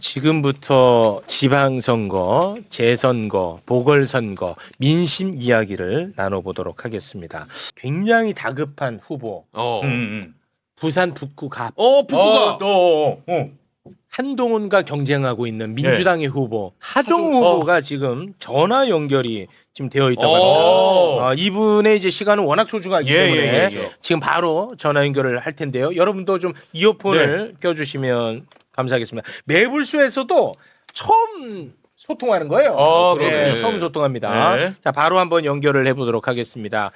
지금부터 지방선거, 재선거, 보궐선거, 민심 이야기를 나눠보도록 하겠습니다. 굉장히 다급한 후보. 부산 북구 갑. 북구가 한동훈과 경쟁하고 있는 민주당의 후보 하정우 후보가 지금 전화 연결이 지금 되어 있다고 합니다. 이분의 이제 시간은 워낙 소중하기 때문에 지금 바로 전화 연결을 할 텐데요. 여러분도 좀 이어폰을 껴주시면 감사하겠습니다. 매불쇼에서도 처음 소통하는 거예요. 네, 처음 소통합니다. 네. 자, 바로 한번 연결을 해보도록 하겠습니다.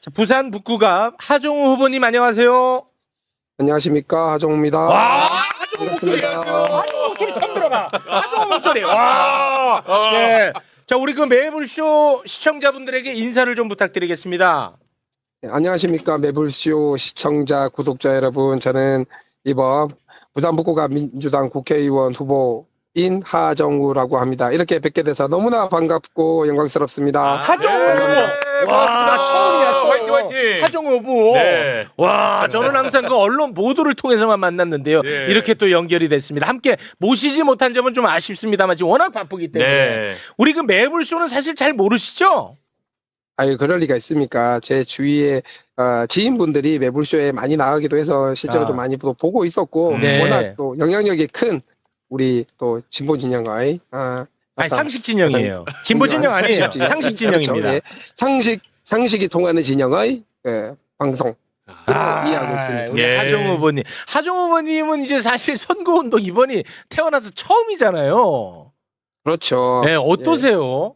자, 부산 북구갑 하정우 후보님 안녕하세요. 안녕하십니까, 하정우입니다. 와, 하정우 목소리 안녕하세요. 하정우 목소리 처음 들어가. 하정우 목소리. 와. 네. 자, 우리 그 매불쇼 시청자분들에게 인사를 좀 부탁드리겠습니다. 네, 안녕하십니까, 매불쇼 시청자, 구독자 여러분. 저는 이번 부산 북구갑 민주당 국회의원 후보인 하정우라고 합니다. 이렇게 뵙게 돼서 너무나 반갑고 영광스럽습니다. 하정우 후보. 와, 처음이야. 화이팅. 하정우 후보. 네. 와, 저는 항상 그 언론 보도를 통해서만 만났는데요. 네. 이렇게 또 연결이 됐습니다. 함께 모시지 못한 점은 좀 아쉽습니다만 지금 워낙 바쁘기 때문에. 네. 우리 그 매불쇼는 사실 잘 모르시죠? 아유, 그럴 리가 있습니까? 제 주위에 지인분들이 매불쇼에 많이 나가기도 해서 실제로 좀 많이 보고 있었고, 네. 워낙 또 영향력이 큰 우리 또 진보 진영의 아니, 상식 진영이에요. 진보 진영 아니에요. 상식 진영입니다. 그렇죠. 예. 상식이 통하는 진영의 방송. 이해하고 있습니다. 우리 예. 하정우 후보님. 하정우 후보님은 이제 사실 선거운동 이번이 태어나서 처음이잖아요. 그렇죠. 네, 어떠세요?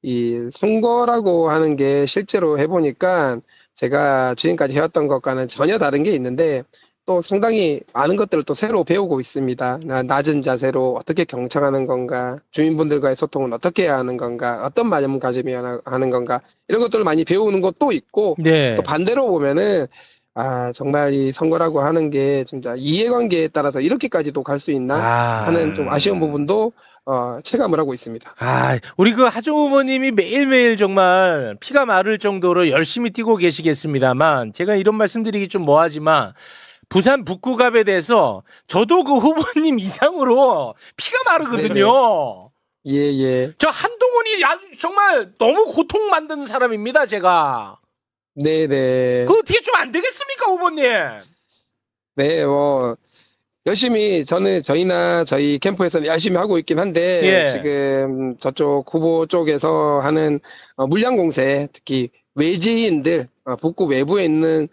이 선거라고 하는 게 실제로 해보니까 제가 지금까지 해왔던 것과는 전혀 다른 게 있는데 또 상당히 많은 것들을 또 새로 배우고 있습니다. 낮은 자세로 어떻게 경청하는 건가, 주민분들과의 소통은 어떻게 해야 하는 건가, 어떤 마음가짐이 하는 건가, 이런 것들을 많이 배우는 것도 있고, 네. 또 반대로 보면은, 정말 이 선거라고 하는 게 진짜 이해관계에 따라서 이렇게까지도 갈 수 있나 하는 좀 아쉬운 부분도 체감을 하고 있습니다. 우리 그 하정우 후보님이 매일매일 정말 피가 마를 정도로 열심히 뛰고 계시겠습니다만 제가 이런 말씀드리기 좀 뭐하지만 부산 북구갑에 대해서 저도 그 후보님 이상으로 피가 마르거든요. 예. 저 한동훈이 아주 정말 너무 고통 만드는 사람입니다, 제가. 네네. 그거 어떻게 좀 안 되겠습니까, 후보님? 네, 열심히 저희나 저희 캠프에서는 열심히 하고 있긴 한데 예. 지금 저쪽 후보 쪽에서 하는 물량 공세, 특히 외지인들 북구 외부에 있는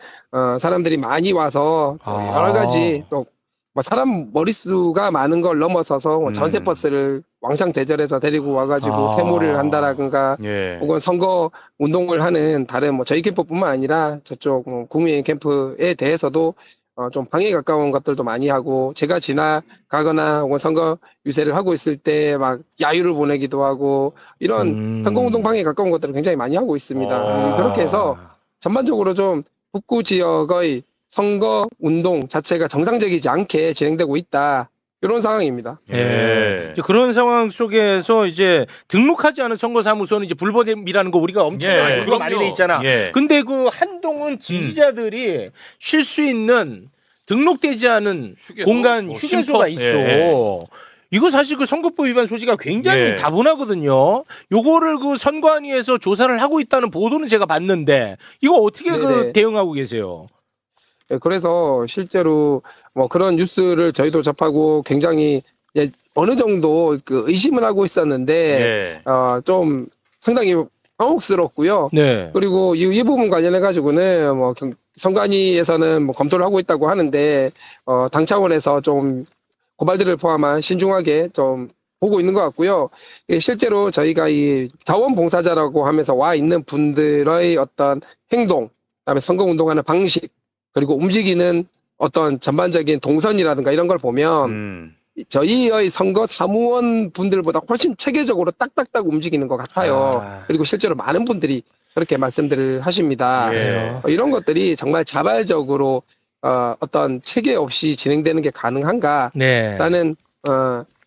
사람들이 많이 와서 여러 가지 또 뭐 사람 머릿수가 많은 걸 넘어서서 전세 버스를 왕창 대절해서 데리고 와가지고 세무를 한다라든가 혹은 선거 운동을 하는 다른 뭐 저희 캠프뿐만 아니라 저쪽 국민의힘 캠프에 대해서도 좀 방해에 가까운 것들도 많이 하고 제가 지나가거나 혹은 선거 유세를 하고 있을 때 막 야유를 보내기도 하고 이런 선거운동 방해에 가까운 것들을 굉장히 많이 하고 있습니다. 그렇게 해서 전반적으로 좀 북구 지역의 선거 운동 자체가 정상적이지 않게 진행되고 있다. 이런 상황입니다. 예. 그런 상황 속에서 이제 등록하지 않은 선거사무소는 이제 불법이라는 거 우리가 엄청 알고 많이 돼 있잖아. 근데 그 한동훈 지지자들이 쉴 수 있는 등록되지 않은 공간 휴게소가 있어. 이거 사실 그 선거법 위반 소지가 굉장히 다분하거든요. 요거를 그 선관위에서 조사를 하고 있다는 보도는 제가 봤는데 이거 어떻게 그 대응하고 계세요? 그래서 실제로 뭐 그런 뉴스를 저희도 접하고 굉장히 어느 정도 그 의심을 하고 있었는데 좀 상당히 당혹스럽고요. 그리고 이 부분 관련해 가지고는 뭐 선관위에서는 뭐 검토를 하고 있다고 하는데 당 차원에서 좀 고발들을 포함한 신중하게 좀 보고 있는 것 같고요. 실제로 저희가 이 자원봉사자라고 하면서 와 있는 분들의 어떤 행동, 그다음에 선거운동하는 방식, 그리고 움직이는 어떤 전반적인 동선이라든가 이런 걸 보면 저희의 선거 사무원 분들보다 훨씬 체계적으로 딱딱딱 움직이는 것 같아요. 그리고 실제로 많은 분들이 그렇게 말씀들을 하십니다. 이런 것들이 정말 자발적으로 어떤 체계 없이 진행되는 게 가능한가라는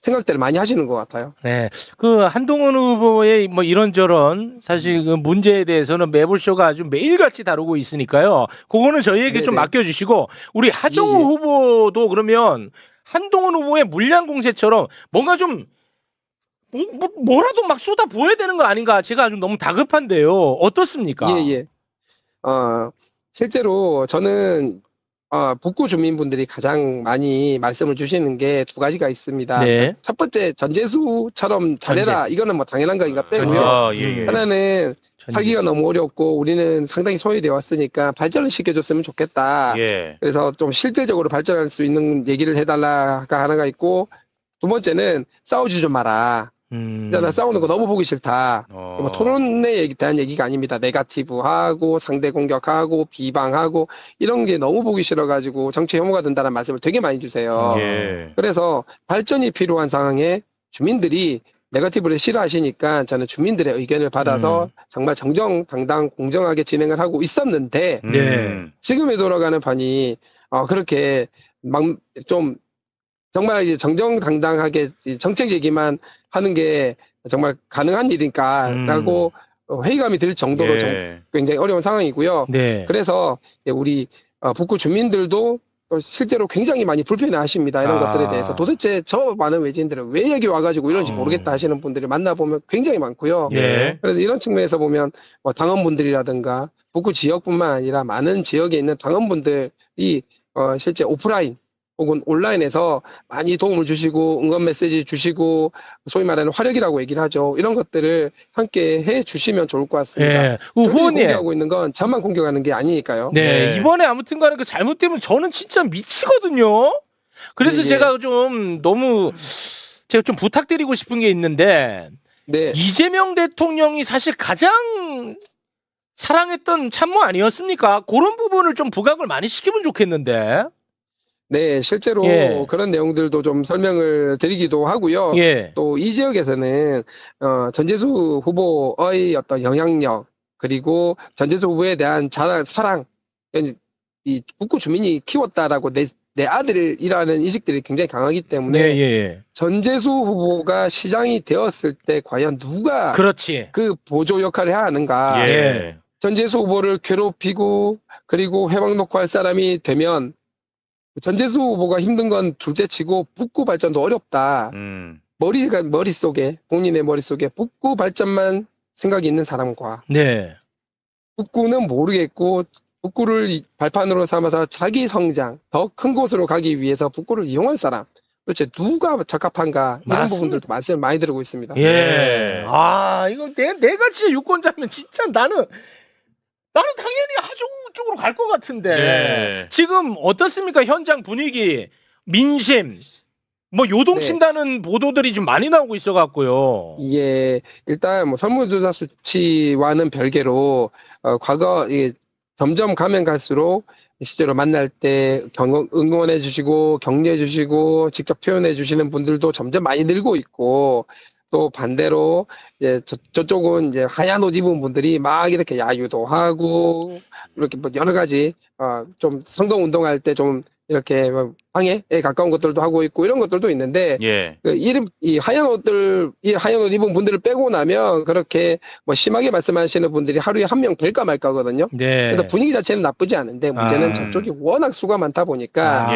생각들을 많이 하시는 것 같아요. 네. 그 한동훈 후보의 뭐 이런저런 사실 그 문제에 대해서는 매불쇼가 아주 매일같이 다루고 있으니까요. 그거는 저희에게 좀 맡겨주시고 우리 하정우 후보도 그러면 한동훈 후보의 물량 공세처럼 뭔가 좀 뭐라도 막 쏟아 부어야 되는 거 아닌가? 제가 좀 너무 다급한데요. 어떻습니까? 예. 실제로 저는 북구 주민분들이 가장 많이 말씀을 주시는 게 두 가지가 있습니다. 네. 첫 번째, 전재수처럼 잘해라. 이거는 뭐 당연한 거니까 빼고요. 하나는 살기가 너무 어렵고 우리는 상당히 소외되어 왔으니까 발전을 시켜줬으면 좋겠다. 그래서 좀 실질적으로 발전할 수 있는 얘기를 해달라가 하나가 있고, 두 번째는 싸우지 좀 마라. 나 싸우는 거 너무 보기 싫다. 뭐 토론에 대한 얘기가 아닙니다. 네거티브하고 상대 공격하고 비방하고 이런 게 너무 보기 싫어가지고 정치 혐오가 된다는 말씀을 되게 많이 주세요. 그래서 발전이 필요한 상황에 주민들이 네거티브를 싫어하시니까 저는 주민들의 의견을 받아서 정말 정정당당 공정하게 진행을 하고 있었는데 지금에 돌아가는 판이 그렇게 막 좀 정말 이제 정정당당하게 정책 얘기만 하는 게 정말 가능한 일인가라고 회의감이 들 정도로 좀 굉장히 어려운 상황이고요. 그래서 우리 북구 주민들도 실제로 굉장히 많이 불편해하십니다. 이런 것들에 대해서 도대체 저 많은 외지인들은 왜 여기 와가지고 이런지 모르겠다 하시는 분들이 만나보면 굉장히 많고요. 그래서 이런 측면에서 보면 뭐 당원분들이라든가 북구 지역뿐만 아니라 많은 지역에 있는 당원분들이 실제 오프라인 혹은 온라인에서 많이 도움을 주시고 응원 메시지 주시고 소위 말하는 화력이라고 얘기를 하죠. 이런 것들을 함께 해 주시면 좋을 것 같습니다. 후보님 공개하고 있는 건 저만 공격하는 게 아니니까요. 이번에 아무튼간에 그 잘못되면 저는 진짜 미치거든요. 그래서 제가 좀 제가 좀 부탁드리고 싶은 게 있는데 이재명 대통령이 사실 가장 사랑했던 참모 아니었습니까? 그런 부분을 좀 부각을 많이 시키면 좋겠는데. 네, 실제로 그런 내용들도 좀 설명을 드리기도 하고요. 또 이 지역에서는 전재수 후보의 어떤 영향력 그리고 전재수 후보에 대한 사랑, 이 북구 주민이 키웠다라고 내 아들이라는 인식들이 굉장히 강하기 때문에 전재수 후보가 시장이 되었을 때 과연 누가 그 보조 역할을 해야 하는가? 전재수 후보를 괴롭히고 그리고 회방 놓고 할 사람이 되면 전재수 후보가 힘든 건 둘째치고 북구 발전도 어렵다. 머릿속에 본인의 머릿속에 북구 발전만 생각이 있는 사람과 북구는 모르겠고 북구를 발판으로 삼아서 자기 성장, 더 큰 곳으로 가기 위해서 북구를 이용할 사람. 도대체 누가 적합한가 이런 부분들도 말씀을 많이 드리고 있습니다. 이거 내가 진짜 유권자면 진짜 나는 당연히 하중 쪽으로 갈 것 같은데 지금 어떻습니까? 현장 분위기, 민심 뭐 요동친다는 보도들이 좀 많이 나오고 있어 갖고요. 일단 뭐 설문조사 수치와는 별개로 과거 점점 가면 갈수록 실제로 만날 때 응원해 주시고 격려해 주시고 직접 표현해 주시는 분들도 점점 많이 늘고 있고, 또 반대로 이제 저쪽은 이제 하얀 옷 입은 분들이 막 이렇게 야유도 하고 이렇게 뭐 여러 가지 좀 선거 운동할 때 좀 이렇게 방해에 가까운 것들도 하고 있고 이런 것들도 있는데 이 하얀 옷 입은 분들을 빼고 나면 그렇게 뭐 심하게 말씀하시는 분들이 하루에 한 명 될까 말까거든요. 그래서 분위기 자체는 나쁘지 않은데 문제는 저쪽이 워낙 수가 많다 보니까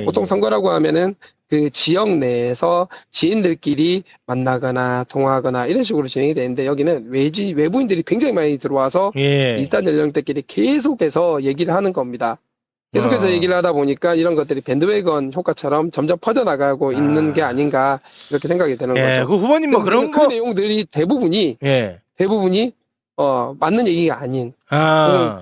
보통 선거라고 하면은 그 지역 내에서 지인들끼리 만나거나 통화하거나 이런 식으로 진행이 되는데 여기는 외부인들이 굉장히 많이 들어와서 비슷한 연령대끼리 계속해서 얘기를 하는 겁니다. 계속해서 얘기를 하다 보니까 이런 것들이 밴드웨건 효과처럼 점점 퍼져나가고 있는 게 아닌가 이렇게 생각이 되는 거죠. 그 후보님 뭐 그런 그 내용들이 대부분이 맞는 얘기가 아닌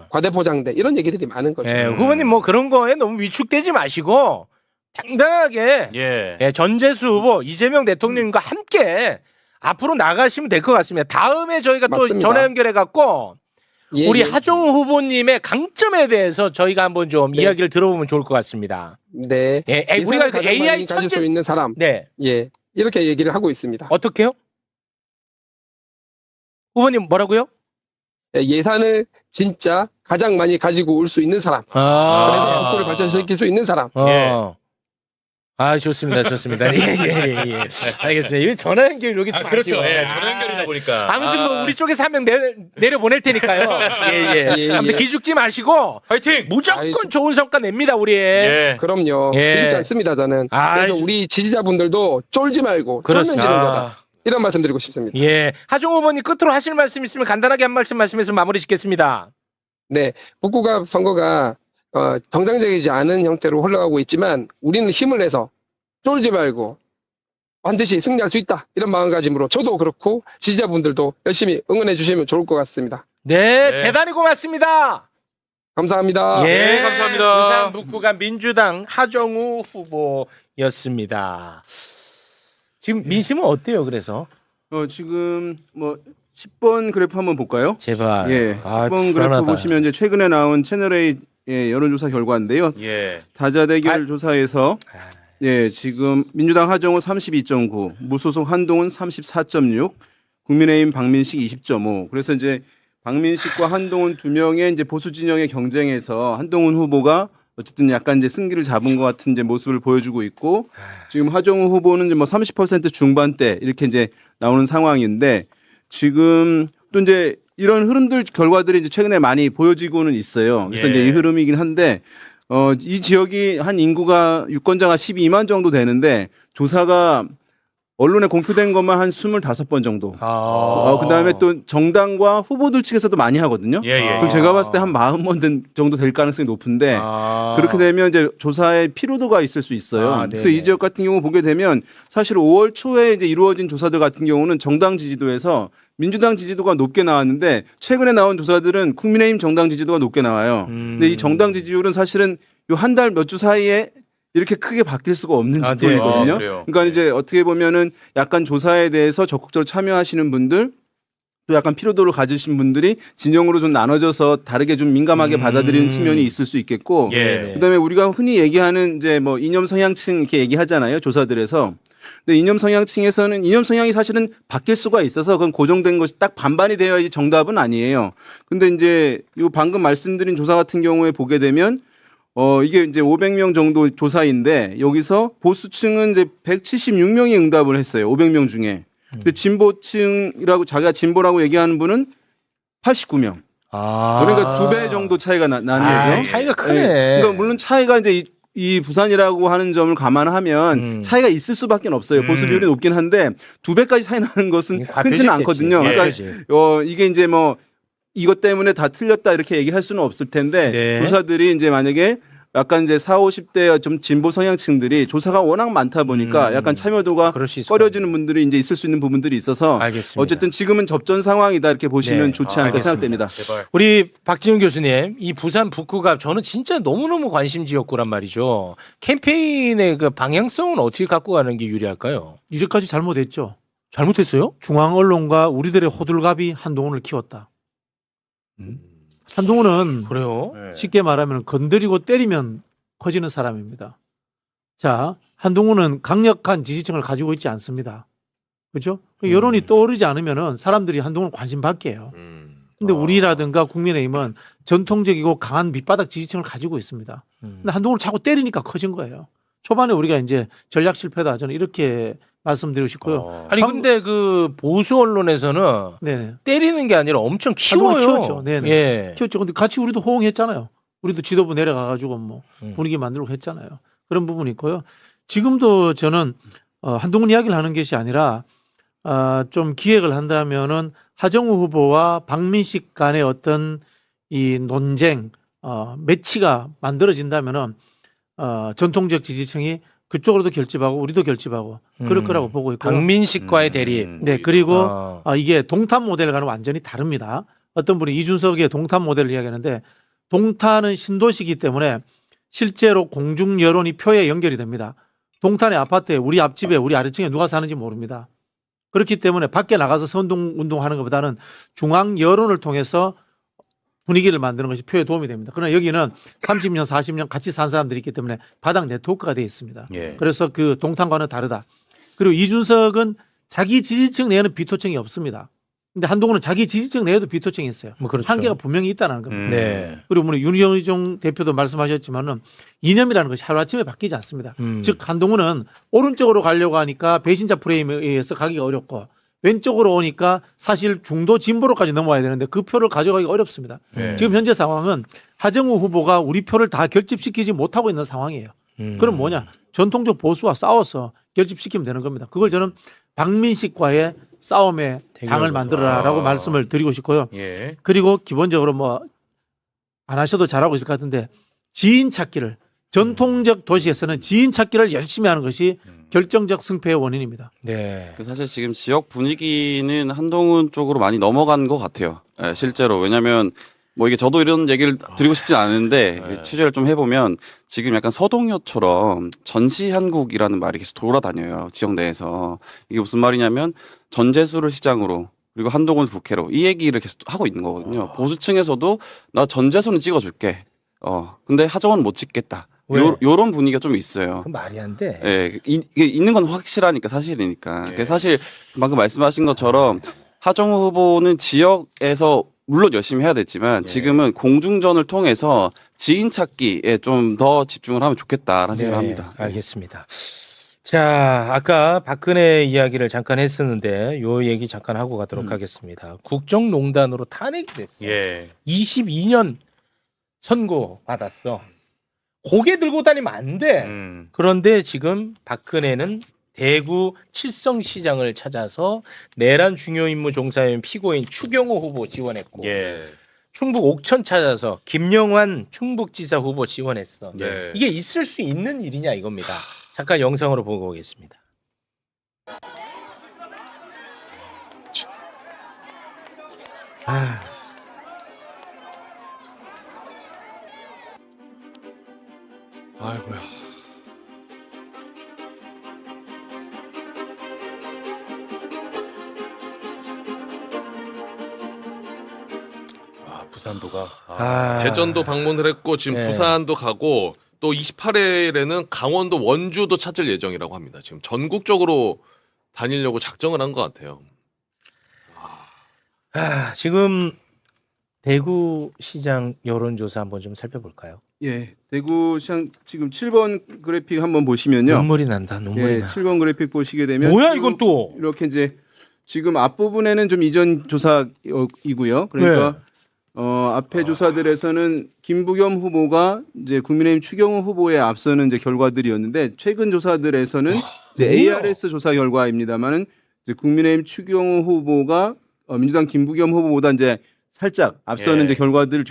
과대포장돼 이런 얘기들이 많은 거죠. 후보님 뭐 그런 거에 너무 위축되지 마시고 당당하게 전재수 후보 이재명 대통령과 함께 앞으로 나가시면 될 것 같습니다. 다음에 저희가 또 전화 연결해 갖고 우리 하정우 후보님의 강점에 대해서 저희가 한번 좀 이야기를 들어보면 좋을 것 같습니다. 우리가 AI 가질 수 있는 사람, 이렇게 얘기를 하고 있습니다. 어떻게요? 후보님 뭐라고요? 예산을 진짜 가장 많이 가지고 올 수 있는 사람, 그래서 북구를 발전시킬 수 있는 사람. 아, 좋습니다. 좋습니다. 예. 알겠습니다. 이 전화 연결 여기 좀 그렇죠. 아쉬워요. 예, 전화 연결이다 보니까. 아무튼 뭐 우리 쪽에서 한 명 내려 보낼 테니까요. 예. 아무튼 기죽지 마시고 화이팅! 무조건 좋은 성과 냅니다, 우리. 예. 그럼요. 예. 기죽지 않습니다, 저는. 그래서 우리 지지자분들도 쫄지 말고 쫄면 지는 거다. 이런 말씀 드리고 싶습니다. 예. 하종 후보님 끝으로 하실 말씀 있으면 간단하게 한 말씀해서 마무리 짓겠습니다. 네. 북구갑 선거가 정상적이지 않은 형태로 흘러가고 있지만 우리는 힘을 내서 쫄지 말고 반드시 승리할 수 있다. 이런 마음가짐으로 저도 그렇고 지지자분들도 열심히 응원해 주시면 좋을 것 같습니다. 네. 대단히 고맙습니다. 감사합니다. 예, 네, 감사합니다. 부산 북구간 민주당 하정우 후보였습니다. 지금 민심은 어때요? 그래서 지금 뭐 10번 그래프 한번 볼까요? 제발. 예. 10번 그래프 보시면 이제 최근에 나온 채널A 여론조사 결과인데요. 예. 다자대결 조사에서 지금 민주당 하정우 32.9, 무소속 한동훈 34.6, 국민의힘 박민식 20.5. 그래서 이제 박민식과 한동훈 두 명의 이제 보수 진영의 경쟁에서 한동훈 후보가 어쨌든 약간 이제 승기를 잡은 것 같은 이제 모습을 보여주고 있고, 지금 하정우 후보는 이제 뭐 30% 중반대 이렇게 이제 나오는 상황인데, 지금 또 이제 이런 흐름들 결과들이 이제 최근에 많이 보여지고는 있어요. 그래서 이제 이 흐름이긴 한데, 이 지역이 한 인구가 유권자가 12만 정도 되는데 조사가 언론에 공표된 것만 한 25번 정도. 그다음에 또 정당과 후보들 측에서도 많이 하거든요. 그럼 제가 봤을 때 한 40번 정도 될 가능성이 높은데 그렇게 되면 이제 조사의 피로도가 있을 수 있어요. 그래서 이 지역 같은 경우 보게 되면 사실 5월 초에 이제 이루어진 조사들 같은 경우는 정당 지지도에서 민주당 지지도가 높게 나왔는데 최근에 나온 조사들은 국민의힘 정당 지지도가 높게 나와요. 근데 이 정당 지지율은 사실은 요 한 달 몇 주 사이에 이렇게 크게 바뀔 수가 없는 지표이거든요. 그러니까 이제 어떻게 보면은 약간 조사에 대해서 적극적으로 참여하시는 분들, 또 약간 피로도를 가지신 분들이 진영으로 좀 나눠져서 다르게 좀 민감하게 받아들이는 측면이 있을 수 있겠고, 그다음에 우리가 흔히 얘기하는 이제 뭐 이념 성향층 이렇게 얘기하잖아요, 조사들에서. 근데 이념 성향층에서는 이념 성향이 사실은 바뀔 수가 있어서 그건 고정된 것이 딱 반반이 되어야지 정답은 아니에요. 근데 이제 요 방금 말씀드린 조사 같은 경우에 보게 되면 이게 이제 500명 정도 조사인데 여기서 보수층은 이제 176명이 응답을 했어요. 500명 중에. 근데 진보층이라고 자기가 진보라고 얘기하는 분은 89명. 그러니까 2배 정도 차이가 나는 거죠. 차이가 크네. 그러니까 물론 차이가 이제 이 부산이라고 하는 점을 감안하면 차이가 있을 수밖에 없어요. 보수 비율이 높긴 한데 2배까지 차이 나는 것은 흔치는 않거든요. 그러니까 이게 이제 뭐 이것 때문에 다 틀렸다 이렇게 얘기할 수는 없을 텐데 조사들이 이제 만약에 약간 이제 40, 50대 좀 진보 성향층들이 조사가 워낙 많다 보니까 약간 참여도가 꺼려지는 분들이 이제 있을 수 있는 부분들이 있어서 어쨌든 지금은 접전 상황이다 이렇게 보시면 좋지 않을까 생각됩니다. 우리 박지훈 교수님, 이 부산 북구갑 저는 진짜 너무너무 관심 지역구란 말이죠. 캠페인의 그 방향성은 어떻게 갖고 가는 게 유리할까요? 이제까지 잘못했죠. 잘못했어요? 중앙 언론과 우리들의 호들갑이 한동훈을 키웠다. 한동훈은 그래요? 쉽게 말하면 건드리고 때리면 커지는 사람입니다. 자, 한동훈은 강력한 지지층을 가지고 있지 않습니다. 그렇죠? 여론이 떠오르지 않으면은 사람들이 한동훈을 관심 받게요. 근데 우리라든가 국민의힘은 전통적이고 강한 밑바닥 지지층을 가지고 있습니다. 근데 한동훈을 자꾸 때리니까 커진 거예요. 초반에 우리가 이제 전략 실패다 저는 이렇게 말씀드리고 싶고요. 아니 근데 그 보수 언론에서는 때리는 게 아니라 엄청 키워요. 키웠죠. 네네. 키웠죠. 근데 같이 우리도 호응했잖아요. 우리도 지도부 내려가가지고 뭐 분위기 만들고 했잖아요. 그런 부분이 있고요. 지금도 저는 한동훈 이야기를 하는 것이 아니라 좀 기획을 한다면은 하정우 후보와 박민식 간의 어떤 이 논쟁, 매치가 만들어진다면은 전통적 지지층이 그쪽으로도 결집하고 우리도 결집하고 그럴 거라고 보고 있고요. 박민식과의 대립. 네, 그리고 이게 동탄 모델과는 완전히 다릅니다. 어떤 분이 이준석의 동탄 모델을 이야기하는데 동탄은 신도시이기 때문에 실제로 공중 여론이 표에 연결이 됩니다. 동탄의 아파트에 우리 앞집에 우리 아래층에 누가 사는지 모릅니다. 그렇기 때문에 밖에 나가서 선동운동하는 것보다는 중앙 여론을 통해서 분위기를 만드는 것이 표에 도움이 됩니다. 그러나 여기는 30년, 40년 같이 산 사람들이 있기 때문에 바닥 네트워크가 되어 있습니다. 그래서 그 동탄과는 다르다. 그리고 이준석은 자기 지지층 내에는 비토층이 없습니다. 근데 한동훈은 자기 지지층 내에도 비토층이 있어요. 뭐 그렇죠. 한계가 분명히 있다는 겁니다. 네. 그리고 우리 윤여정 대표도 말씀하셨지만은 이념이라는 것이 하루아침에 바뀌지 않습니다. 즉 한동훈은 오른쪽으로 가려고 하니까 배신자 프레임에 의해서 가기가 어렵고 왼쪽으로 오니까 사실 중도 진보로까지 넘어와야 되는데 그 표를 가져가기가 어렵습니다. 네. 지금 현재 상황은 하정우 후보가 우리 표를 다 결집시키지 못하고 있는 상황이에요. 그럼 뭐냐? 전통적 보수와 싸워서 결집시키면 되는 겁니다. 그걸 저는 박민식과의 싸움의 장을 만들어라라고 말씀을 드리고 싶고요. 예. 그리고 기본적으로 뭐 안 하셔도 잘하고 있을 것 같은데 지인 찾기를 전통적 도시에서는 지인 찾기를 열심히 하는 것이 결정적 승패의 원인입니다. 네. 사실 지금 지역 분위기는 한동훈 쪽으로 많이 넘어간 것 같아요. 예, 실제로. 왜냐하면 뭐 이게 저도 이런 얘기를 드리고 싶진 않은데 취재를 좀 해보면 지금 약간 서동요처럼 전시한국이라는 말이 계속 돌아다녀요. 지역 내에서. 이게 무슨 말이냐면 전재수를 시장으로 그리고 한동훈 국회로 이 얘기를 계속 하고 있는 거거든요. 보수층에서도 나 전재수는 찍어줄게. 근데 하정우는 못 찍겠다. 요런 분위기가 좀 있어요. 그 말이 안 돼. 예, 이게 있는 건 확실하니까 사실이니까. 사실 방금 말씀하신 것처럼 하정우 후보는 지역에서 물론 열심히 해야 됐지만 지금은 공중전을 통해서 지인 찾기에 좀 더 집중을 하면 좋겠다라는 생각을 합니다. 알겠습니다. 자, 아까 박근혜 이야기를 잠깐 했었는데 요 얘기 잠깐 하고 가도록 하겠습니다. 국정농단으로 탄핵이 됐어. 22년 선고 받았어. 고개 들고 다니면 안 돼. 그런데 지금 박근혜는 대구 칠성시장을 찾아서 내란 중요 임무 종사인 피고인 추경호 후보 지원했고 충북 옥천 찾아서 김영환 충북지사 후보 지원했어. 이게 있을 수 있는 일이냐 이겁니다. 잠깐 영상으로 보고 오겠습니다. 아이고야. 부산도가 대전도 방문을 했고 지금 부산도 가고 또 28일에는 강원도 원주도 찾을 예정이라고 합니다. 지금 전국적으로 다니려고 작정을 한 것 같아요. 지금 대구시장 여론조사 한번 좀 살펴볼까요? 예, 대구시장 지금 7번 그래픽 한번 보시면요. 눈물이 난다. 눈물이 나. 7번 그래픽 보시게 되면 뭐야 이건 또? 이렇게 이제 지금 앞부분에는 좀 이전 조사이고요. 그러니까 앞에 조사들에서는 김부겸 후보가 이제 국민의힘 추경호 후보에 앞서는 이제 결과들이었는데 최근 조사들에서는 이제 ARS 조사 결과입니다만은 이제 국민의힘 추경호 후보가 민주당 김부겸 후보보다 이제 살짝 앞서는 이제 결과들이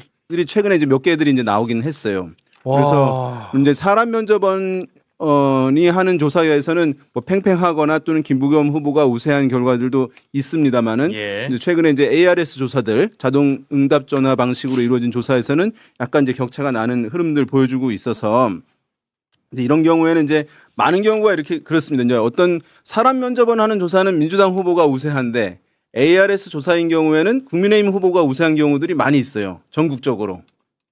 최근에 이제 몇 개들이 이제 나오긴 했어요. 그래서 이제 사람 면접원이 하는 조사에서는 뭐 팽팽하거나 또는 김부겸 후보가 우세한 결과들도 있습니다만은 이제 최근에 이제 ARS 조사들 자동 응답 전화 방식으로 이루어진 조사에서는 약간 이제 격차가 나는 흐름들 보여주고 있어서 이제 이런 경우에는 이제 많은 경우가 이렇게 그렇습니다. 이제 어떤 사람 면접원 하는 조사는 민주당 후보가 우세한데 ARS 조사인 경우에는 국민의힘 후보가 우세한 경우들이 많이 있어요. 전국적으로.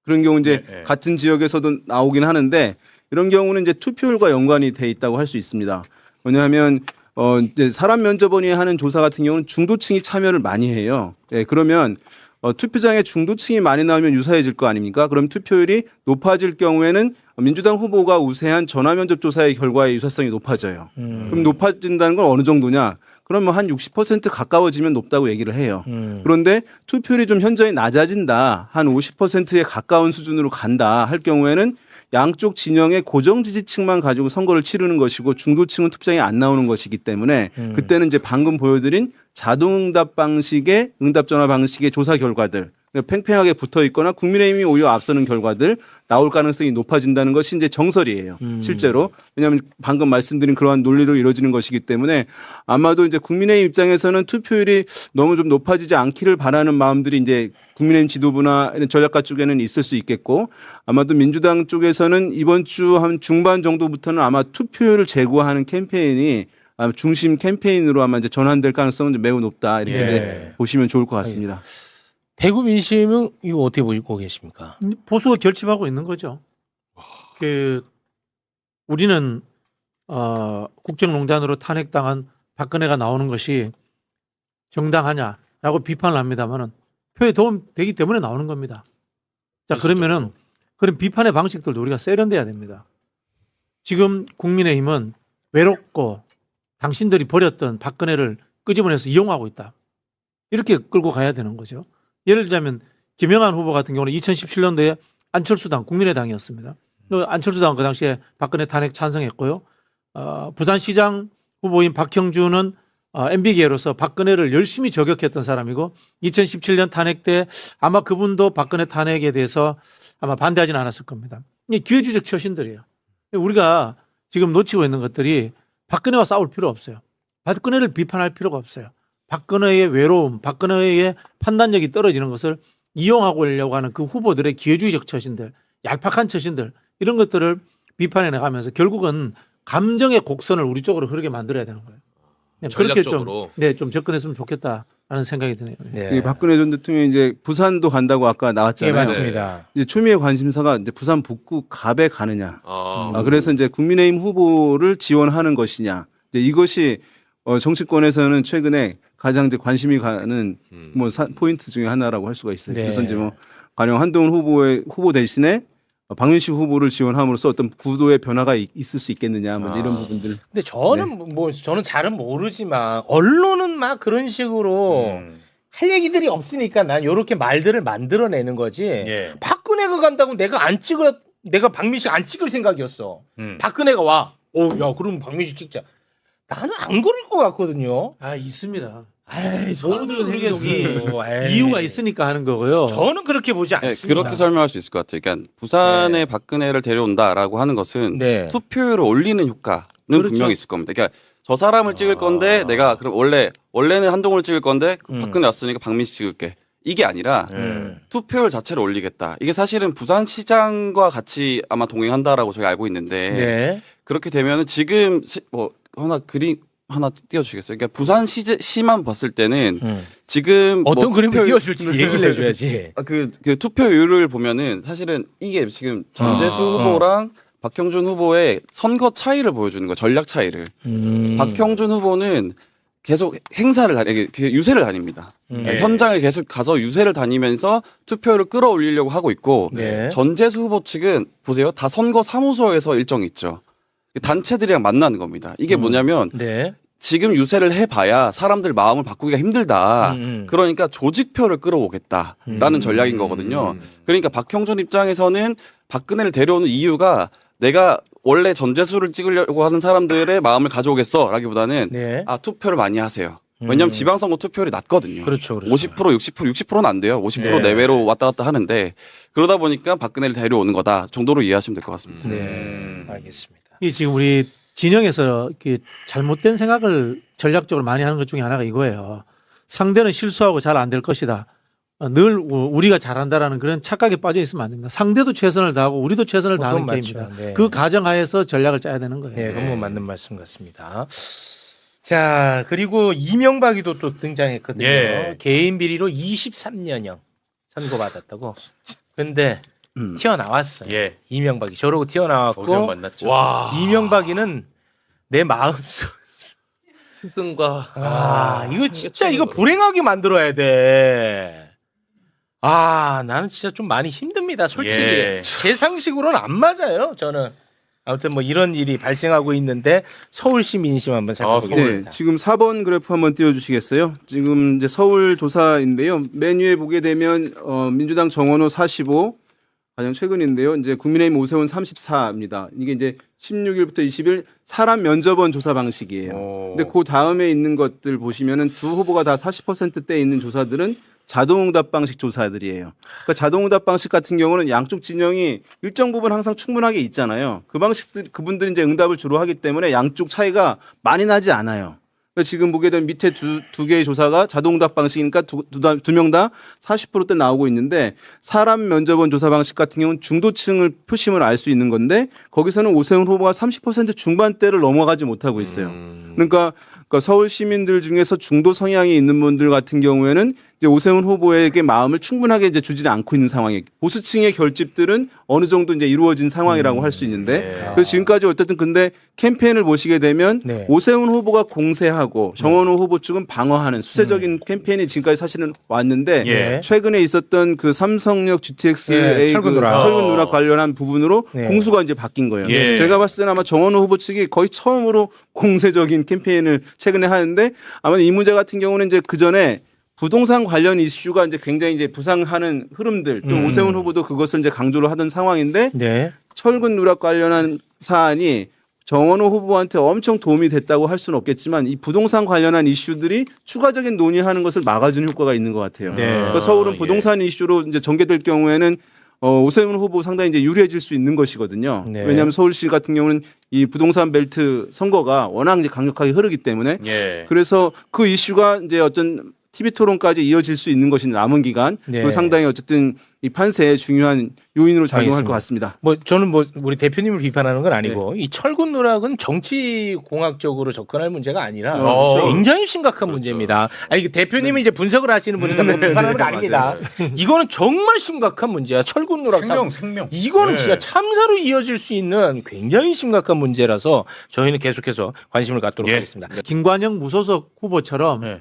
그런 경우 이제 같은 지역에서도 나오긴 하는데 이런 경우는 이제 투표율과 연관이 돼 있다고 할 수 있습니다. 왜냐하면 이제 사람 면접원이 하는 조사 같은 경우는 중도층이 참여를 많이 해요. 그러면 투표장에 중도층이 많이 나오면 유사해질 거 아닙니까? 그럼 투표율이 높아질 경우에는 민주당 후보가 우세한 전화 면접 조사의 결과의 유사성이 높아져요. 그럼 높아진다는 건 어느 정도냐? 그러면 한 60% 가까워지면 높다고 얘기를 해요. 그런데 투표율이 좀 현저히 낮아진다. 한 50%에 가까운 수준으로 간다 할 경우에는 양쪽 진영의 고정 지지층만 가지고 선거를 치르는 것이고 중도층은 투표장에 안 나오는 것이기 때문에 그때는 이제 방금 보여드린 자동응답 방식의 응답 전화 방식의 조사 결과들 팽팽하게 붙어 있거나 국민의힘이 오히려 앞서는 결과들 나올 가능성이 높아진다는 것이 이제 정설이에요. 실제로. 왜냐하면 방금 말씀드린 그러한 논리로 이루어지는 것이기 때문에 아마도 이제 국민의힘 입장에서는 투표율이 너무 좀 높아지지 않기를 바라는 마음들이 이제 국민의힘 지도부나 전략가 쪽에는 있을 수 있겠고 아마도 민주당 쪽에서는 이번 주 한 중반 정도부터는 아마 투표율을 제고하는 캠페인이 중심 캠페인으로 아마 이제 전환될 가능성은 매우 높다 이렇게 이제 보시면 좋을 것 같습니다. 대구 민심은 이거 어떻게 보고 계십니까? 보수가 결집하고 있는 거죠. 우리는 국정농단으로 탄핵당한 박근혜가 나오는 것이 정당하냐 라고 비판을 합니다만은 표에 도움 되기 때문에 나오는 겁니다. 자, 그러면은 그런 비판의 방식들도 우리가 세련돼야 됩니다. 지금 국민의힘은 외롭고 당신들이 버렸던 박근혜를 끄집어내서 이용하고 있다. 이렇게 끌고 가야 되는 거죠. 예를 들자면 김영환 후보 같은 경우는 2017년도에 안철수당, 국민의당이었습니다. 안철수당 그 당시에 박근혜 탄핵 찬성했고요. 부산시장 후보인 박형준은 MB계로서 박근혜를 열심히 저격했던 사람이고 2017년 탄핵 때 아마 그분도 박근혜 탄핵에 대해서 아마 반대하지는 않았을 겁니다. 이게 기회주의적 처신들이에요. 우리가 지금 놓치고 있는 것들이 박근혜와 싸울 필요 없어요. 박근혜를 비판할 필요가 없어요. 박근혜의 외로움, 박근혜의 판단력이 떨어지는 것을 이용하고 하려고 하는 그 후보들의 기회주의적 처신들, 얄팍한 처신들 이런 것들을 비판해 나가면서 결국은 감정의 곡선을 우리 쪽으로 흐르게 만들어야 되는 거예요. 그렇게 좀 접근했으면 좋겠다라는 생각이 드네요. 네. 박근혜 전 대통령이 이제 부산도 간다고 아까 나왔잖아요. 네, 맞습니다. 이제 초미의 관심사가 이제 부산 북구 갑에 가느냐. 그래서 이제 국민의힘 후보를 지원하는 것이냐. 이제 이것이 정치권에서는 최근에 가장 이제 관심이 가는 뭐 포인트 중에 하나라고 할 수가 있어요. 네. 그래서 이제 뭐 가령 한동훈 후보 대신에 박민식 후보를 지원함으로써 어떤 구도의 변화가 있을 수 있겠느냐, 뭐 이런 부분들. 근데 저는 저는 잘은 모르지만 언론은 막 그런 식으로 할 얘기들이 없으니까 난 이렇게 말들을 만들어내는 거지. 박근혜가 간다고 내가 박민식 안 찍을 생각이었어. 박근혜가 와. 야, 그럼 박민식 찍자. 나는 안 그럴 것 같거든요. 있습니다. 모든 행동이 이유가 있으니까 하는 거고요. 저는 그렇게 보지 네, 않습니다. 그렇게 설명할 수 있을 것 같아요. 그러니까 부산에 박근혜를 데려온다라고 하는 것은 네. 투표율을 올리는 효과는 그렇죠. 분명히 있을 겁니다. 그러니까 저 사람을 찍을 건데 내가 그럼 원래는 한동훈을 찍을 건데 박근혜 왔으니까 박민식 찍을게. 이게 아니라 투표율 자체를 올리겠다. 이게 사실은 부산시장과 같이 아마 동행한다라고 저희 알고 있는데 네. 그렇게 되면은 지금 하나 띄워주시겠어요? 그러니까 부산시만 봤을 때는 지금 어떤 그림을 투표율- 띄워줄지 얘기를 해줘야지. 그 투표율을 보면은 사실은 이게 지금 전재수 후보랑 박형준 후보의 선거 차이를 보여주는 거예요. 전략 차이를. 박형준 후보는 계속 유세를 다닙니다. 현장을 계속 가서 유세를 다니면서 투표율을 끌어올리려고 하고 있고 네. 전재수 후보 측은 보세요. 다 선거 사무소에서 일정이 있죠. 단체들이랑 만나는 겁니다. 이게 뭐냐면 네. 지금 유세를 해봐야 사람들 마음을 바꾸기가 힘들다. 그러니까 조직표를 끌어오겠다라는 전략인 거거든요. 그러니까 박형준 입장에서는 박근혜를 데려오는 이유가 내가 원래 전재수를 찍으려고 하는 사람들의 마음을 가져오겠어라기보다는 네. 투표를 많이 하세요. 왜냐하면 지방선거 투표율이 낮거든요. 그렇죠. 50%, 60%는 안 돼요. 50% 내외로 왔다 갔다 하는데 그러다 보니까 박근혜를 데려오는 거다 정도로 이해하시면 될 것 같습니다. 네. 알겠습니다. 이 지금 우리 진영에서 이렇게 잘못된 생각을 전략적으로 많이 하는 것 중에 하나가 이거예요. 상대는 실수하고 잘 안 될 것이다. 늘 우리가 잘한다라는 그런 착각에 빠져 있으면 안 됩니다. 상대도 최선을 다하고 우리도 최선을 다하는 게임입니다. 네. 그 가정하에서 전략을 짜야 되는 거예요. 네, 그건 뭐 맞는 말씀 같습니다. 자, 그리고 이명박이도 또 등장했거든요. 개인 비리로 23년형 선고받았다고. 근데 튀어나왔어요. 이명박이 저러고 튀어나왔고 와. 이명박이는 내 마음속 스승과 이거 진짜 이거 불행하게 만들어야 돼. 나는 진짜 좀 많이 힘듭니다. 솔직히 제 상식으로는 안 맞아요. 저는 아무튼 뭐 이런 일이 발생하고 있는데 서울시 민심 한번 살펴보겠습니다. 네, 지금 4번 그래프 한번 띄워주시겠어요? 지금 이제 서울 조사인데요. 맨 위에 보게 되면 민주당 정원호 45 가장 최근인데요. 이제 국민의힘 오세훈 34입니다. 이게 이제 16일부터 20일 사람 면접원 조사 방식이에요. 근데 그 다음에 있는 것들 보시면은 두 후보가 다 40%대 있는 조사들은 자동응답 방식 조사들이에요. 그러니까 자동응답 방식 같은 경우는 양쪽 진영이 일정 부분 항상 충분하게 있잖아요. 그 방식들 그분들이 이제 응답을 주로 하기 때문에 양쪽 차이가 많이 나지 않아요. 그러니까 지금 보게 되면 밑에 두 개의 조사가 자동응답 방식이니까 두 명 다 40%대 나오고 있는데 사람 면접원 조사 방식 같은 경우는 중도층을 표심을 알 수 있는 건데 거기서는 오세훈 후보가 30% 중반대를 넘어가지 못하고 있어요. 그러니까 그러니까 서울 시민들 중에서 중도 성향이 있는 분들 같은 경우에는 이제 오세훈 후보에게 마음을 충분하게 이제 주지는 않고 있는 상황에 보수층의 결집들은 어느 정도 이제 이루어진 상황이라고 할 수 있는데 그래서 지금까지 어쨌든 근데 캠페인을 보시게 되면 오세훈 후보가 공세하고 정원호 후보 측은 방어하는 수세적인 캠페인이 지금까지 사실은 왔는데 최근에 있었던 그 삼성역 GTX-A 철근 누락 관련한 부분으로 공수가 이제 바뀐 거예요. 제가 봤을 때는 아마 정원호 후보 측이 거의 처음으로 공세적인 캠페인을 최근에 하는데 아마 이 문제 같은 경우는 이제 그 전에 부동산 관련 이슈가 이제 굉장히 이제 부상하는 흐름들 또 오세훈 후보도 그것을 이제 강조를 하던 상황인데 철근 누락 관련한 사안이 정원호 후보한테 엄청 도움이 됐다고 할 수는 없겠지만 이 부동산 관련한 이슈들이 추가적인 논의하는 것을 막아주는 효과가 있는 것 같아요. 그러니까 서울은 부동산 이슈로 이제 전개될 경우에는 오세훈 후보 상당히 이제 유리해질 수 있는 것이거든요. 왜냐하면 서울시 같은 경우는 이 부동산 벨트 선거가 워낙 이제 강력하게 흐르기 때문에 그래서 그 이슈가 이제 어떤 TV 토론까지 이어질 수 있는 것이 남은 기간 그 상당히 어쨌든 이 판세에 중요한 요인으로 작용할 것 같습니다. 뭐 저는 뭐 우리 대표님을 비판하는 건 아니고 이 철근 누락은 정치 공학적으로 접근할 문제가 아니라 굉장히 심각한 문제입니다. 아니 대표님이 이제 분석을 하시는 분이니까 뭐 비판하는 건 아닙니다. 이거는 정말 심각한 문제야. 철근 누락 생명. 이거는 진짜 참사로 이어질 수 있는 굉장히 심각한 문제라서 저희는 계속해서 관심을 갖도록 하겠습니다. 김관영 무소속 후보처럼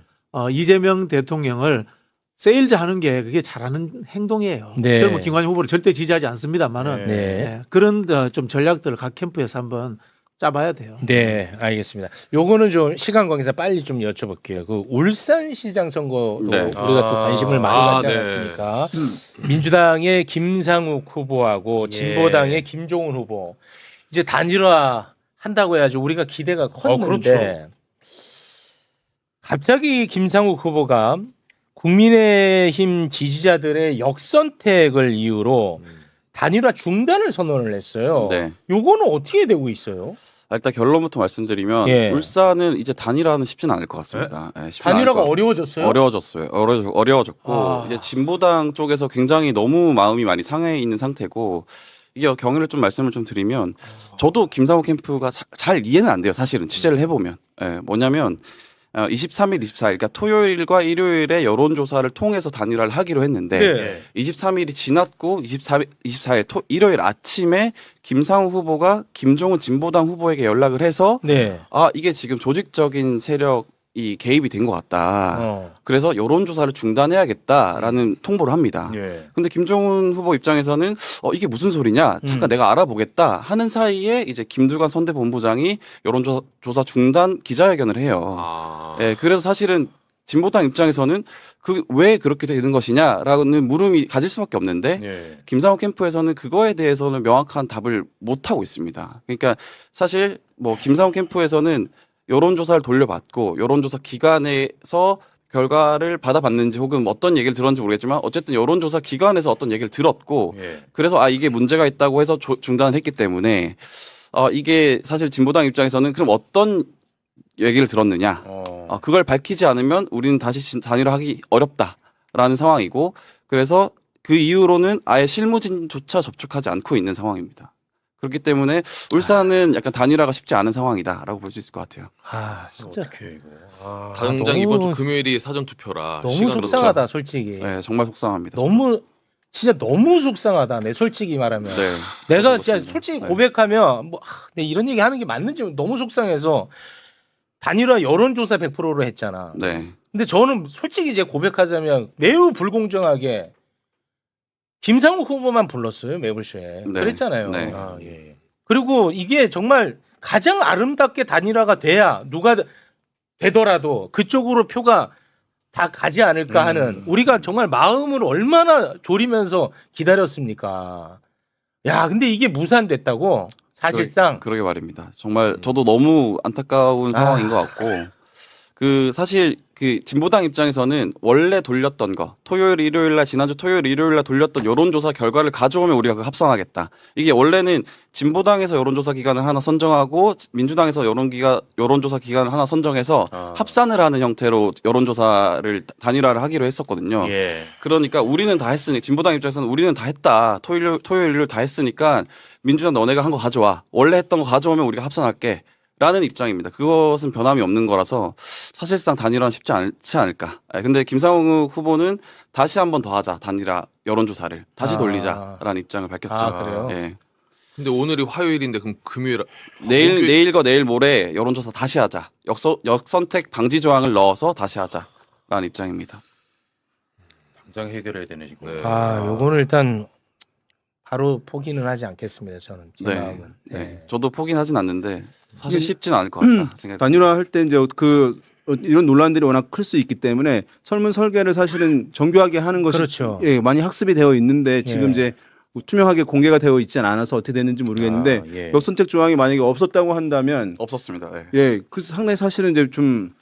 이재명 대통령을 세일즈 하는 게 그게 잘하는 행동이에요. 저는 뭐 김관영 후보를 절대 지지하지 않습니다만은 그런 좀 전략들을 각 캠프에서 한번 짜봐야 돼요. 네, 알겠습니다. 요거는 좀 시간 관계상 빨리 좀 여쭤볼게요. 그 울산시장 선거로 우리가 또 관심을 많이 갖지 않았습니까? 민주당의 김상욱 후보하고 진보당의 김종훈 후보 이제 단일화 한다고 해야죠. 우리가 기대가 컸는데 그렇죠. 갑자기 김상욱 후보가 국민의힘 지지자들의 역선택을 이유로 단일화 중단을 선언을 했어요. 요거는 어떻게 되고 있어요? 일단 결론부터 말씀드리면 울산은 이제 단일화는 쉽지는 않을 것 같습니다. 단일화가 어려워졌어요? 어려워졌고 이제 진보당 쪽에서 굉장히 너무 마음이 많이 상해 있는 상태고 이게 경위를 좀 말씀을 좀 드리면 저도 김상욱 캠프가 잘 이해는 안 돼요. 사실은 취재를 해보면 뭐냐면 23일, 24일, 그러니까 토요일과 일요일에 여론조사를 통해서 단일화를 하기로 했는데 23일이 지났고 24일 일요일 아침에 김상우 후보가 김종훈 진보당 후보에게 연락을 해서 이게 지금 조직적인 세력이 개입이 된 것 같다. 그래서 여론조사를 중단해야겠다라는 통보를 합니다. 근데 김종훈 후보 입장에서는 이게 무슨 소리냐? 잠깐 내가 알아보겠다 하는 사이에 이제 김두관 선대본부장이 여론조사 중단 기자회견을 해요. 그래서 사실은 진보당 입장에서는 왜 그렇게 되는 것이냐라는 물음이 가질 수밖에 없는데 김상호 캠프에서는 그거에 대해서는 명확한 답을 못 하고 있습니다. 그러니까 사실 뭐 김상호 캠프에서는 여론조사를 돌려받고 여론조사 기관에서 결과를 받아봤는지 혹은 어떤 얘기를 들었는지 모르겠지만 어쨌든 여론조사 기관에서 어떤 얘기를 들었고 그래서 이게 문제가 있다고 해서 중단을 했기 때문에 이게 사실 진보당 입장에서는 그럼 어떤 얘기를 들었느냐 그걸 밝히지 않으면 우리는 다시 단일화하기 어렵다라는 상황이고 그래서 그 이후로는 아예 실무진조차 접촉하지 않고 있는 상황입니다. 그렇기 때문에 울산은 약간 단일화가 쉽지 않은 상황이다라고 볼 수 있을 것 같아요. 진짜 당장 너무, 이번 주 금요일이 사전 투표라 너무 속상하다, 솔직히. 네, 정말 속상합니다. 진짜 너무 속상하다. 내 솔직히 말하면. 내가 진짜 솔직히 고백하면 내 이런 얘기 하는 게 맞는지 너무 속상해서 단일화 여론조사 100%로 했잖아. 근데 저는 솔직히 이제 고백하자면 매우 불공정하게 김상욱 후보만 불렀어요, 매불쇼에. 그랬잖아요. 그리고 이게 정말 가장 아름답게 단일화가 돼야 누가 되더라도 그쪽으로 표가 다 가지 않을까 하는 우리가 정말 마음을 얼마나 졸이면서 기다렸습니까? 야, 근데 이게 무산됐다고 사실상. 그러게 말입니다. 정말 저도 너무 안타까운 상황인 것 같고 사실 진보당 입장에서는 원래 돌렸던 거 토요일 일요일날 지난주 토요일 일요일날 돌렸던 여론조사 결과를 가져오면 우리가 그거 합산하겠다. 이게 원래는 진보당에서 여론조사 기관을 하나 선정하고 민주당에서 여론조사 기관을 하나 선정해서 합산을 하는 형태로 여론조사를 단일화를 하기로 했었거든요. 그러니까 우리는 다 했으니 진보당 입장에서는 우리는 다 했다. 토요일 일요일 다 했으니까 민주당 너네가 한 거 가져와. 원래 했던 거 가져오면 우리가 합산할게. 라는 입장입니다. 그것은 변함이 없는 거라서 사실상 단일화는 쉽지 않지 않을까. 근데 김상욱 후보는 다시 한 번 더 하자. 단일화 여론조사를 다시 돌리자라는 입장을 밝혔죠. 그래요? 예. 근데 오늘이 화요일인데 그럼 금요일 내일과 내일 모레 여론조사 다시 하자. 역선택 방지 조항을 넣어서 다시 하자라는 입장입니다. 당장 해결해야 되네 지금. 네. 요거는 일단 바로 포기는 하지 않겠습니다. 저는 제 마음은. 네. 저도 포기는 하진 않는데 사실 쉽지는 않을 것 같다 생각이 단일화 할 때 이제 이런 논란들이 워낙 클 수 있기 때문에 설문 설계를 사실은 정교하게 하는 것이 그렇죠. 예, 많이 학습이 되어 있는데 지금 예. 이제 투명하게 공개가 되어 있지 않아서 어떻게 됐는지 모르겠는데 예. 역선택 조항이 만약에 없었다고 한다면 없었습니다. 예. 예, 그 상당히 사실은 이제 좀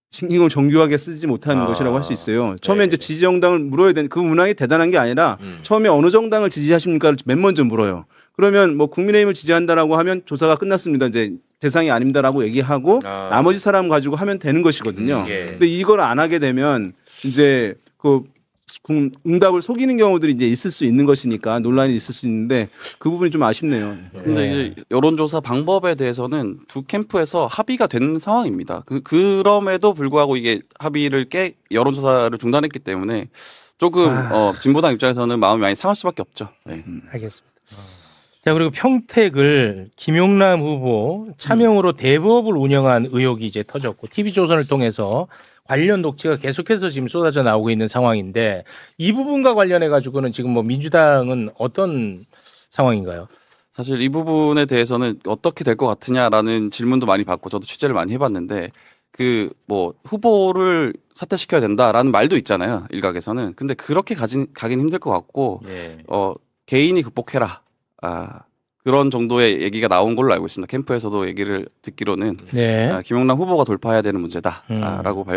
신경을 정교하게 쓰지 못하는 것이라고 할 수 있어요. 처음에 네. 이제 지지 정당을 물어야 되는 그 문항이 대단한 게 아니라 처음에 어느 정당을 지지하십니까를 맨 먼저 물어요. 그러면 뭐 국민의힘을 지지한다라고 하면 조사가 끝났습니다. 이제 대상이 아닙니다라고 얘기하고 나머지 사람 가지고 하면 되는 것이거든요. 예. 근데 이걸 안 하게 되면 이제 그 응답을 속이는 경우들이 이제 있을 수 있는 것이니까 논란이 있을 수 있는데 그 부분이 좀 아쉽네요. 근데 이제 여론조사 방법에 대해서는 두 캠프에서 합의가 된 상황입니다. 그럼에도 불구하고 이게 합의를 여론조사를 중단했기 때문에 조금 진보당 입장에서는 마음이 많이 상할 수밖에 없죠. 네. 알겠습니다. 자, 그리고 평택을 김용남 후보 차명으로 대부업을 운영한 의혹이 이제 터졌고 TV조선을 통해서 관련 녹취가 계속해서 지금 쏟아져 나오고 있는 상황인데 이 부분과 관련해 가지고는 지금 뭐 민주당은 어떤 상황인가요? 사실 이 부분에 대해서는 어떻게 될 것 같으냐라는 질문도 많이 받고 저도 취재를 많이 해봤는데 그 뭐 후보를 사퇴시켜야 된다라는 말도 있잖아요. 일각에서는. 근데 그렇게 가긴 힘들 것 같고 예. 개인이 극복해라. 그런 정도의 얘기가 나온 걸로 알고 있습니다. 캠프에서도 얘기를 듣기로는 네. 김용남 후보가 돌파해야 되는 문제다라고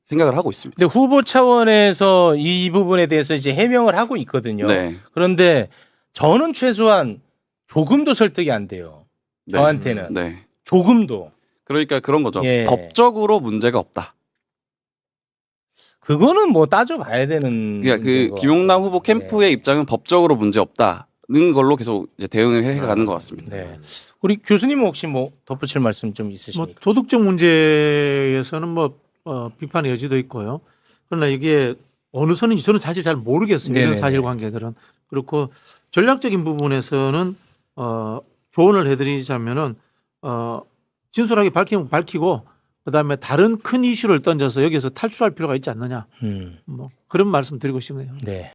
생각을 하고 있습니다. 근데 후보 차원에서 이 부분에 대해서 이제 해명을 하고 있거든요. 네. 그런데 저는 최소한 조금도 설득이 안 돼요. 네. 저한테는 네. 조금도. 그러니까 그런 거죠. 예. 법적으로 문제가 없다. 그거는 뭐 따져봐야 되는. 그러니까 그 문제고. 김용남 후보 캠프의 입장은 법적으로 문제 없다는 걸로 계속 이제 대응을 해가는 것 같습니다. 네. 우리 교수님은 혹시 뭐 덧붙일 말씀 좀 뭐 있으십니까? 도덕적 문제에서는 뭐 비판의 여지도 있고요. 그러나 이게 어느 선인지 저는 사실 잘 모르겠어요. 이런 네네네. 사실관계들은. 그렇고 전략적인 부분에서는 조언을 해드리자면은 진솔하게 밝히고 그다음에 다른 큰 이슈를 던져서 여기서 탈출할 필요가 있지 않느냐. 뭐 그런 말씀 드리고 싶네요. 네.